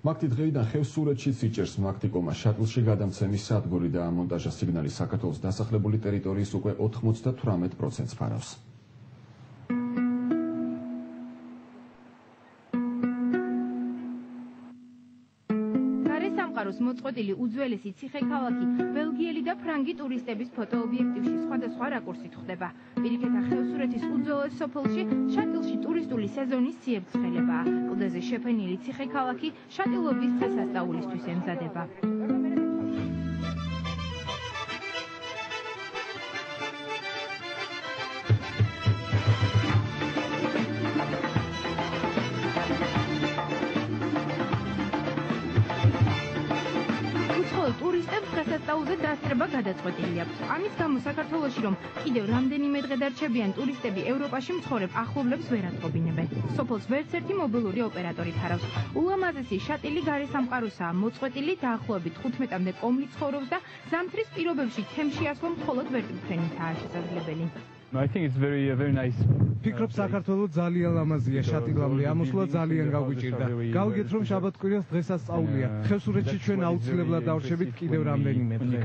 მაგთი დღეიდან ხევსურეთში სიჭერს მაქტიკომა შატლში გადამცემის სადგური და ამონტაჟა სიგნალის საქართველოს დასახლებული ტერიტორიის უკვე 98%-ს ფარავს. მოწყვეტილი უძველესი ციხე-ქალაქი ბელგიელი და ფრანგი ტურისტების ფოტოობიექტივში სხვადასხვა რაკურსით ხდება. პირიქითა ხევსურეთის უძველეს სოფელში შატილში ტურისტული სეზონის ციებ-ცხელებაა. კლდეზე შეფენილი ციხე-ქალაქი შატილობის დღესასწაულისთვის ემზადება. ტურისტებს დღესასწაულზე დასწრება გადაწყვეტილი აქვს. ამის გამო საქართველოში რომ კიდევ რამდენიმე დღე დარჩებიან ტურისტები ევროპაში მცხოვრებ ახლობლებს ვერ ატყობინებენ. სოფელს ვერც ერთი მობილური ოპერატორი ფარავს. ულამაზესი შატილი გარესამყაროსაა, მოწყვეტილი დაახლოებით 15-მდე კომლი ცხოვრობს და ზამთრის პირობებში თემში ასვლა მხოლოდ ვერტმფრენითაა შესაძლებელი. I think it's very nice. ფიქრობ საქართველოს ძალიან ლამაზია შატილამდე ამოსვლა ძალიან გავიჭირდა. გავიგეთ რომ შაბათ-კვირას დღესასწაულია. ხევსურეთში ჩვენ აუცილებლად დავრჩებით კიდევ რამდენიმე დღე.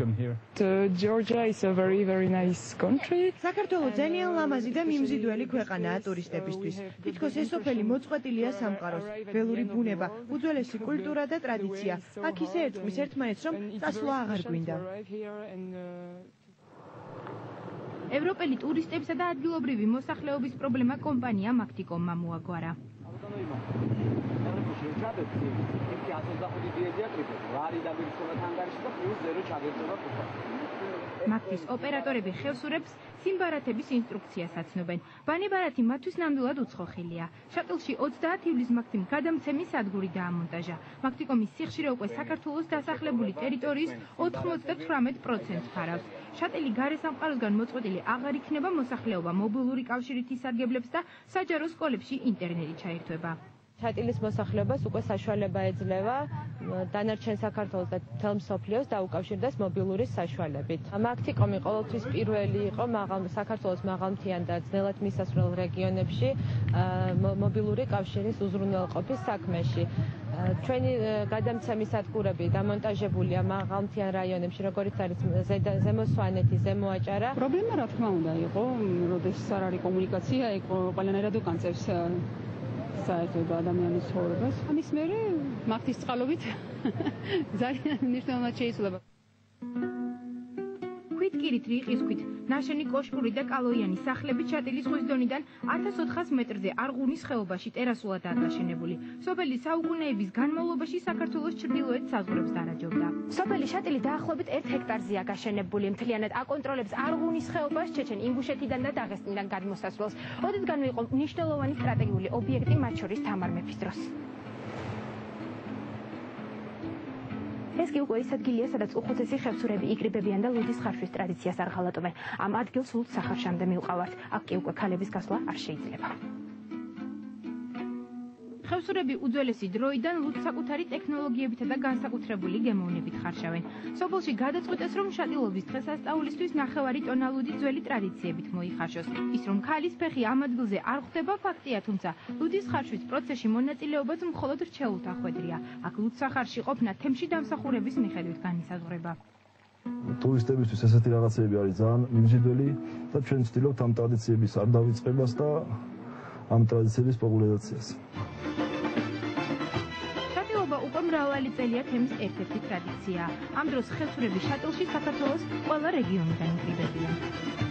Georgia is a very nice country. საქართველო ძალიან ლამაზი და მიმზიდველი ქვეყანაა ტურისტებისთვის. თითქოს ეს სოფელი მოწყვეტილია სამყაროს, ველური ბუნება, უძველესი კულტურა და ტრადიცია. აქ ისე ერწყმის ერთმანეთს რომ წასვლა აღარ გვინდა. ევროპელი ტურისტებსა და ადგილობრივი მოსახლეობის პრობლემა კომპანია მაქტიკომმა მოაგვარა. მაქტის ოპერატორები ხევსურებს სიმბარათების ინსტრუქციას აცნობენ. ბანებარათი მათთვის ნამდვილად უცხოხილია. შატილში 30 ივლისს მაქტიმ გადამცემის სადგური დაამონტაჟა. მაქტიკომის სიხშირე უკვე საქართველოს დასახლებული ტერიტორიის 98%-ს ფარავს. შატილი გარესამყაროსგან მოწყვეტილი აღარ იქნება, მოსახლეობა მობილური კავშირით ისარგებლებს და საჯარო სკოლებში ინტერნეტი ჩაერთვება. შატილის მოსახლეობას უკვე საშუალება ეძლევა დანარჩენ საქართველოს და მთელ მსოფლიოს დაუკავშირდეს მობილური საშუალებით. მაქტიკომი ყოველთვის პირველი იყო საქართველოს მაღალმთიან და ძნელად მისასვლელ რეგიონებში მობილური კავშირის უზრუნველყოფის საქმეში. ჩვენი გადამცემის სადგურები დამონტაჟებულია მაღალმთიან რაიონებში, როგორც არის ზემო სვანეთი, ზემო აჭარა. პრობლემა რა თქმა უნდა იყო, როდესაც არ არის კომუნიკაცია, ყველანაირად უკანწევს საერთოდ ადამიანის ცხოვრებას. ამის მერე მაქტის წყალობით ძალიან მნიშვნელოვნად შეიცვლება. ქვიტკირით, რიყის ქვით, ნაშენი კოშკური და კალოიანი სახლები შატილის ზღვის დონიდან 1400 მეტრზე არღუნის ხეობაში ტერასულადაა გაშენებული. სოფელი საუკუნეების განმავლობაში საქართველოს ჩრდილოეთ საზღვრებს დარაჯობდა. სოფელი შატილი დაახლოებით 1 ჰექტარზეა გაშენებული. მთლიანად აკონტროლებს არღუნის ხეობას, ჩეჩენ-ინგუშეთიდან და დაღესტნიდან გადმოსასვლელს. ოდითგანვე იყო მნიშვნელოვანი სტრატეგიული ობიექტი, მათ შორის თამარ მეფის დროს. ეს კი უკვე ის ადგილია, სადაც უხუცესი ხევსურები იკრიბებიან და ლუდის ხარშვის ტრადიციას არ ღალატობენ. ამ ადგილს ლუდს სახარშამდე მივყავართ. აქ კი უკვე ქალების გასვლა არ შეიძლება. ხევსურები უძველესი დროიდან ლუდს საკუთარი ტექნოლოგიებითა და განსაკუთრებული გემოვნებით ხარშავენ. სოფელში გადაწყვეტეს, რომ შატილობის დღესასწაულისთვის 9 ტონა ლუდი ძველი ტრადიციებით მოიხარშოს. ის რომ ქალის ფეხი ამ ადგილზე არ ხვდება ფაქტია, თუმცა ლუდის ხარშვის პროცესში მონაწილეობაც მხოლოდ რჩეულთა ხვედრია. აქ ლუდს სახარში ყოფნა თემში დამსახურების მიხედვით განისაზღვრება. ტურისტებისთვის ესეთი რაღაცები არის ძალიან მიმზიდველი და ჩვენ ვცდილობთ ამ ტრადიციების არ დავიწყებას და ამ ტრადიციების პოპულარიზაციას. უკვე მრავალი წელია თემის ერთ-ერთი ტრადიციაა. ამ დროს ხევსურები შატილში საქართველოს ყველა რეგიონიდან იკრიბებიან.